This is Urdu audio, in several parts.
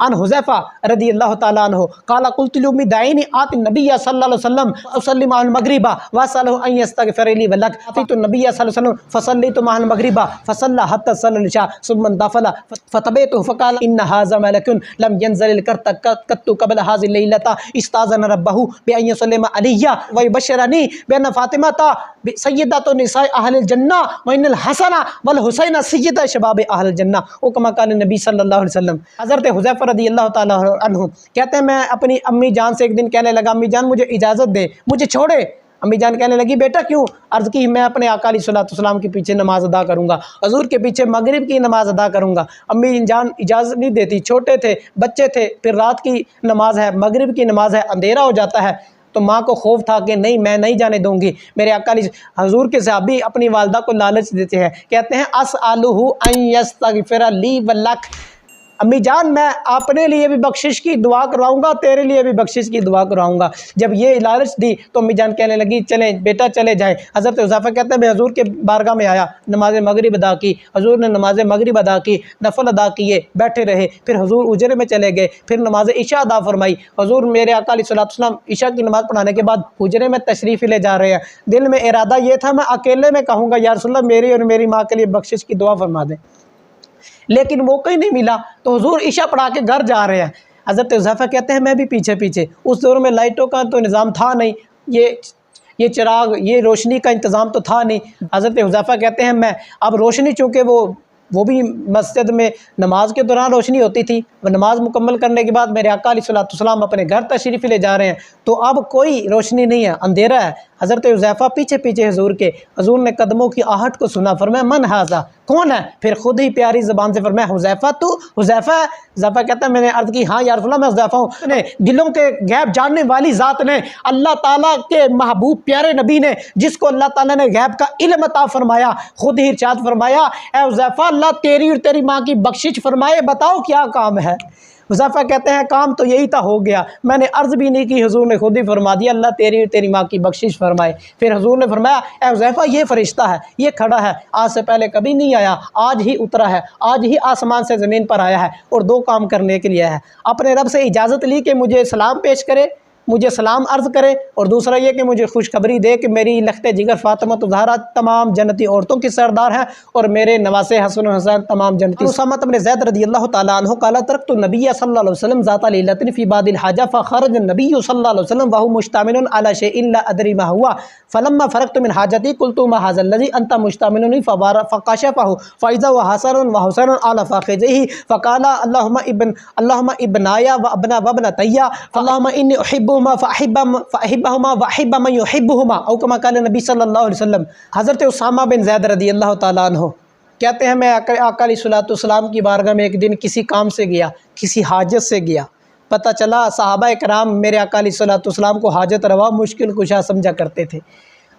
عن حذیفہ رضی اللہ تعالیٰ عنہ قال قلت لأمی دعینی آت النبی صلی اللہ علیہ وسلم اصلی مع المغرب واسألہ ان یستغفر لی ولک اتیت النبی صلی اللہ علیہ وسلم فصلیت مع المغرب فصلی حتی صلی العشاء ثم انتفل فتبعته فقال ان هذا ملک لم ينزل قط قبل هذه الليلة استاذن ربه بأن يسلم علی ويبشرنی بأن فاطمة سیدۃ نساء اہل الجنہ وان الحسن والحسین سید شباب اہل الجنہ او کما قال نبی صلی اللہ علیہ وسلم۔ حضرت حذیفہ رضی اللہ تعالیٰ عنہ کہتے ہیں میں اپنی امی جان سے ایک دن کہنے لگا امی جان مجھے اجازت دے، مجھے چھوڑے۔ امی جان کہنے لگی بیٹا کیوں؟ عرض کی میں اپنے آقا علیہ السلام کے پیچھے نماز ادا کروں گا، حضور کے پیچھے مغرب کی نماز ادا کروں گا۔ امی جان اجازت نہیں دیتی، چھوٹے تھے، بچے تھے، پھر رات کی نماز ہے، مغرب کی نماز ہے، اندھیرا ہو جاتا ہے، تو ماں کو خوف تھا کہ نہیں میں نہیں جانے دوں گی۔ میرے آقا حضور کے صحابی اپنی والدہ کو لالچ دیتے ہیں، کہتے ہیں اسألہ ان یستغفر لی ولک، امی جان میں اپنے لیے بھی بخشش کی دعا کرواؤں گا، تیرے لیے بھی بخشش کی دعا کرواؤں گا۔ جب یہ لالچ دی تو امی جان کہنے لگی چلیں بیٹا چلے جائیں۔ حضرت حذیفہ کہتے ہیں میں حضور کے بارگاہ میں آیا، نماز مغرب ادا کی، حضور نے نماز مغرب ادا کی، نفل ادا کیے، بیٹھے رہے، پھر حضور اجرے میں چلے گئے، پھر نماز عشاء ادا فرمائی۔ حضور میرے آقا علیہ السلام عشاء کی نماز پڑھانے کے بعد حجرے میں تشریف لے جا رہے ہیں۔ دل میں ارادہ یہ تھا میں اکیلے میں کہوں گا یا رسول اللہ میری اور میری ماں کے لیے بخشش کی دعا فرما دیں، لیکن موقع ہی نہیں ملا، تو حضور عشاء پڑھا کے گھر جا رہے ہیں۔ حضرت حذیفہ کہتے ہیں میں بھی پیچھے پیچھے، اس دور میں لائٹوں کا تو نظام تھا نہیں، یہ چراغ، یہ روشنی کا انتظام تو تھا نہیں۔ حضرت حذیفہ کہتے ہیں میں اب روشنی چونکہ وہ بھی مسجد میں نماز کے دوران روشنی ہوتی تھی، وہ نماز مکمل کرنے کے بعد میرے آقا علیہ السلام اپنے گھر تشریف لے جا رہے ہیں، تو اب کوئی روشنی نہیں ہے، اندھیرا ہے۔ حضرت حذیفہ پیچھے پیچھے حضور کے، حضور نے قدموں کی آہٹ کو سنا، فرمایا من ھذا، کون ہے؟ پھر خود ہی پیاری زبان سے فرمایا حذیفہ، تو حذیفہ ہے؟ حذیفہ کہتا ہے میں نے عرض کی ہاں یا رسول اللہ میں حذیفہ ہوں۔ دلوں کے غیب جاننے والی ذات نے، اللہ تعالیٰ کے محبوب پیارے نبی نے، جس کو اللہ تعالیٰ نے غیب کا علم عطا فرمایا، خود ہی ارشاد فرمایا اے حذیفہ اللہ تیری اور تیری ماں کی بخشش فرمائے، بتاؤ کیا کام ہے؟ حذیفہ کہتے ہیں کام تو یہی تھا، ہو گیا، میں نے عرض بھی نہیں کی، حضور نے خود ہی فرما دیا اللہ تیری اور تیری ماں کی بخشش فرمائے۔ پھر حضور نے فرمایا اے حذیفہ یہ فرشتہ ہے، یہ کھڑا ہے، آج سے پہلے کبھی نہیں آیا، آج ہی اترا ہے، آج ہی آسمان سے زمین پر آیا ہے، اور دو کام کرنے کے لیے آیا ہے۔ اپنے رب سے اجازت لی کہ مجھے سلام پیش کرے، مجھے سلام عرض کرے، اور دوسرا یہ کہ مجھے خوشخبری دے کہ میری لخت جگر فاطمہ زہرا تمام جنتی عورتوں کی سردار ہے، اور میرے نواسے حسن و حسین تمام جنتی۔ اسامہ بن زید رضی اللہ تعالیٰ عنہ قال ترکت النبی صلی اللہ علیہ وسلم ذات لیلۃ فی بعض الحاجہ فخرج النبی صلی اللہ علیہ وسلم وهو مشتمل علی شیء لا ادری ما هو فلما فرغت من حاجتی قلت ما هذا الذي انت مشتمل فكشفه فاذا هو حسن وحسین على فخذه فقال اللهم ابنایا وابنتیا اللهم انی احبهما فاحبهما واحب من يحبهما او كما قال نبی صلی اللہ علیہ وسلم۔ حضرت اسامہ بن زید رضی اللہ تعالیٰ عنہ کہتے ہیں میں آقا علیہ السلام کی بارگاہ میں ایک دن کسی کام سے گیا، کسی حاجت سے گیا، پتہ چلا صحابہ کرام میرے آقا علیہ السلام کو حاجت روا مشکل کشا سمجھا کرتے تھے۔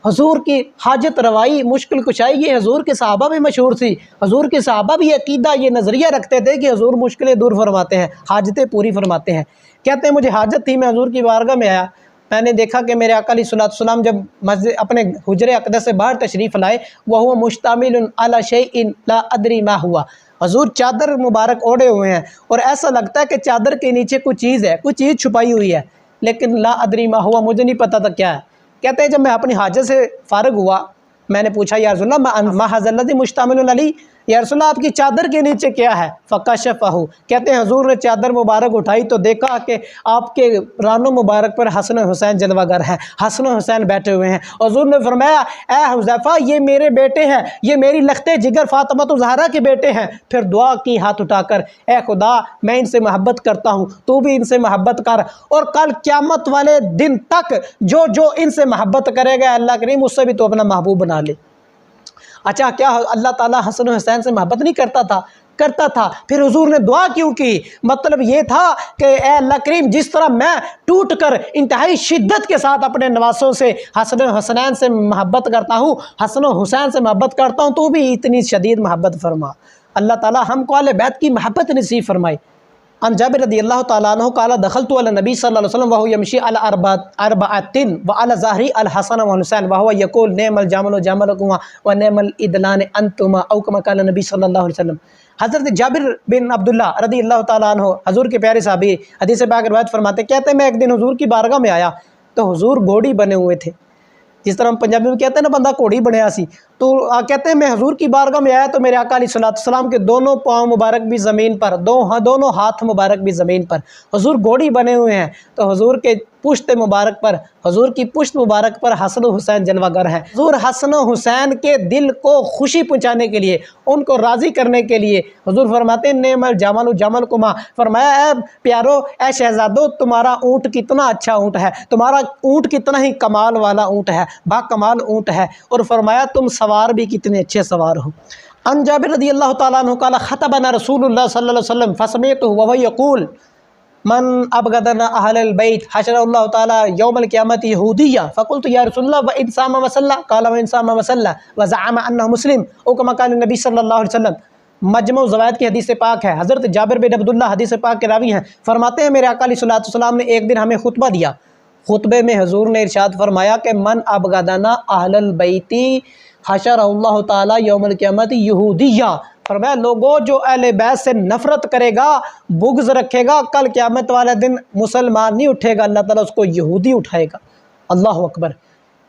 حضور کی حاجت روائی مشکل کشائی یہ حضور کے صحابہ بھی مشہور تھی، حضور کے صحابہ بھی عقیدہ یہ نظریہ رکھتے تھے کہ حضور مشکلیں دور فرماتے ہیں، حاجتیں پوری فرماتے ہیں۔ کہتے ہیں مجھے حاجت تھی، میں حضور کی بارگاہ میں آیا، میں نے دیکھا کہ میرے آقا علیہ السلام جب مسجد اپنے حجر اقدس سے باہر تشریف لائے وَهُوَ مُشْتَمِلٌ عَلَى شَيْءٍ لَا أَدْرِي مَا هُوَ، حضور چادر مبارک اوڑھے ہوئے ہیں اور ایسا لگتا ہے کہ چادر کے نیچے کوئی چیز ہے، کوئی چیز چھپائی ہوئی ہے، لیکن لا ادری ما ہوا، مجھے نہیں پتہ تھا کیا ہے۔ کہتے ہیں جب میں اپنی حاجت سے فارغ ہوا میں نے پوچھا یا رسول اللہ ما ھذا الذی مشتمل علی، یا رسول اللہ آپ کی چادر کے نیچے کیا ہے؟ فکشفہ، کہتے ہیں حضور نے چادر مبارک اٹھائی تو دیکھا کہ آپ کے رانوں مبارک پر حسن و حسین جلوہ گر ہیں، حسن و حسین بیٹھے ہوئے ہیں۔ حضور نے فرمایا اے حذیفہ یہ میرے بیٹے ہیں، یہ میری لخت جگر فاطمہ زہرا کے بیٹے ہیں۔ پھر دعا کی ہاتھ اٹھا کر اے خدا میں ان سے محبت کرتا ہوں، تو بھی ان سے محبت کر، اور کل قیامت والے دن تک جو ان سے محبت کرے گا اللہ کریم اس سے بھی تو اپنا محبوب بنا لے۔ اچھا کیا اللہ تعالیٰ حسن و حسین سے محبت نہیں کرتا تھا؟ کرتا تھا۔ پھر حضور نے دعا کیوں کی؟ مطلب یہ تھا کہ اے اللہ کریم جس طرح میں ٹوٹ کر انتہائی شدت کے ساتھ اپنے نواسوں سے حسن و حسنین سے محبت کرتا ہوں، حسن و حسین سے محبت کرتا ہوں، تو بھی اتنی شدید محبت فرما۔ اللہ تعالیٰ ہم کو اہل بیت کی محبت نصیب فرمائے۔ عن جابر رضی اللہ تعالیٰ عنہ قال دخلت علی النبی صلی اللہ علیہ وسلم وهو يمشي على اربعۃ وعلى ظهره الحسن والحسین وهو يقول نعم الجمل جملكما ونعم الادلان انتما او كما قال النبی صلی اللہ علیہ وسلم۔ حضرت جابر بن عبداللہ رضی اللہ تعالیٰ عنہ حضور کے پیارے صحابی حدیث پاک روایت فرماتے کہتے ہیں میں ایک دن حضور کی بارگاہ میں آیا تو حضور گھوڑی بنے ہوئے تھے، جس طرح ہم پنجابی میں کہتے ہیں نا بندہ گھوڑی بنیا سی، تو کہتے ہیں میں حضور کی بارگاہ میں آیا تو میرے آقا علیہ السلام کے دونوں پاؤں مبارک بھی زمین پر، دونوں ہاتھ مبارک بھی زمین پر، حضور گھوڑی بنے ہوئے ہیں، تو حضور کے پشت مبارک پر، حضور کی پشت مبارک پر حسن و حسین جلوہ گر ہیں۔ حضور حسن و حسین کے دل کو خوشی پہنچانے کے لیے، ان کو راضی کرنے کے لیے حضور فرماتے ہیں نعم الجمل جملکما، فرمایا اے پیارو، اے شہزادو، تمہارا اونٹ کتنا اچھا اونٹ ہے، تمہارا اونٹ کتنا ہی کمال والا اونٹ ہے، با کمال اونٹ ہے، اور فرمایا تم سوار بھی کتنے اچھے سوار ہو۔ عن جابر رضی اللہ تعالیٰ عنہ قال خطبنا رسول اللہ صلی اللہ علیہ وسلم فسمعته وهو يقول من ابغضنا اهل البيت حشر الله تعالى يوم القيامه يهوديا فقلت يا رسول الله وان صام وصلى قال وان صام وصلى وزعم انه مسلم او كما قال النبي صلی اللہ علیہ وسلم۔ مجمع الزوائد کی حدیث پاک ہے، حضرت جابر بن عبداللہ حدیث پاک کے راوی ہیں، فرماتے ہیں میرے آقا علیہ السلام نے ایک دن ہمیں خطبہ دیا، خطبے میں حضور نے ارشاد فرمایا کہ من ابغضنا اہل البیت حشر اللہ تعالیٰ یوم القیامت یہودیہ، فرمایا لوگوں جو اہل بیت سے نفرت کرے گا، بغض رکھے گا، کل قیامت والے دن مسلمان نہیں اٹھے گا، اللہ تعالیٰ اس کو یہودی اٹھائے گا۔ اللہ اکبر۔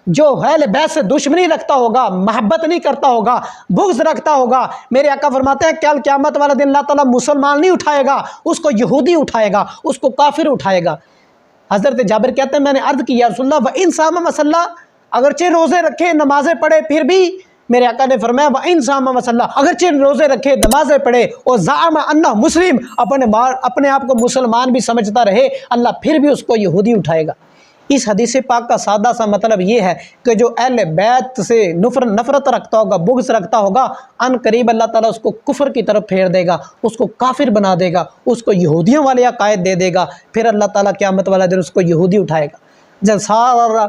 جو اہل بیت سے دشمنی رکھتا ہوگا، محبت نہیں کرتا ہوگا، بغض رکھتا ہوگا، میرے آقا فرماتے ہیں کل قیامت والے دن اللہ تعالیٰ مسلمان نہیں اٹھائے گا، اس کو یہودی اٹھائے گا، اس کو کافر اٹھائے گا۔ حضرت جابر کہتے ہیں میں نے عرض کی یا رسول اللہ وَإِن صَامَ وَصَلَّى، اگرچہ روزے رکھے نمازیں پڑھے پھر بھی، میرے آقا نے فرمایا وَإِن صَامَ وَصَلَّى، اگرچہ روزے رکھے نمازیں پڑھے اور زعم انہ مسلم، اپنے آپ کو مسلمان بھی سمجھتا رہے، اللہ پھر بھی اس کو یہودی اٹھائے گا۔ اس حدیث پاک کا سادہ سا مطلب یہ ہے کہ جو اہل بیت سے نفرت رکھتا ہوگا، بغض رکھتا ہوگا، ان قریب اللہ تعالیٰ اس کو کفر کی طرف پھیر دے گا، اس کو کافر بنا دے گا، اس کو یہودیوں والے عقائد دے دے گا، پھر اللہ تعالیٰ قیامت والا دن اس کو یہودی اٹھائے گا۔ جب سارا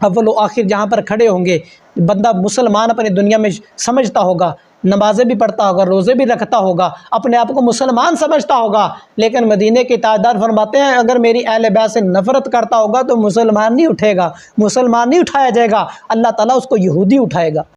اول و آخر جہاں پر کھڑے ہوں گے، بندہ مسلمان اپنی دنیا میں سمجھتا ہوگا، نمازیں بھی پڑھتا ہوگا، روزے بھی رکھتا ہوگا، اپنے آپ کو مسلمان سمجھتا ہوگا، لیکن مدینے کے تاجدار فرماتے ہیں اگر میری اہل بیت سے نفرت کرتا ہوگا تو مسلمان نہیں اٹھے گا، مسلمان نہیں اٹھایا جائے گا، اللہ تعالیٰ اس کو یہودی اٹھائے گا۔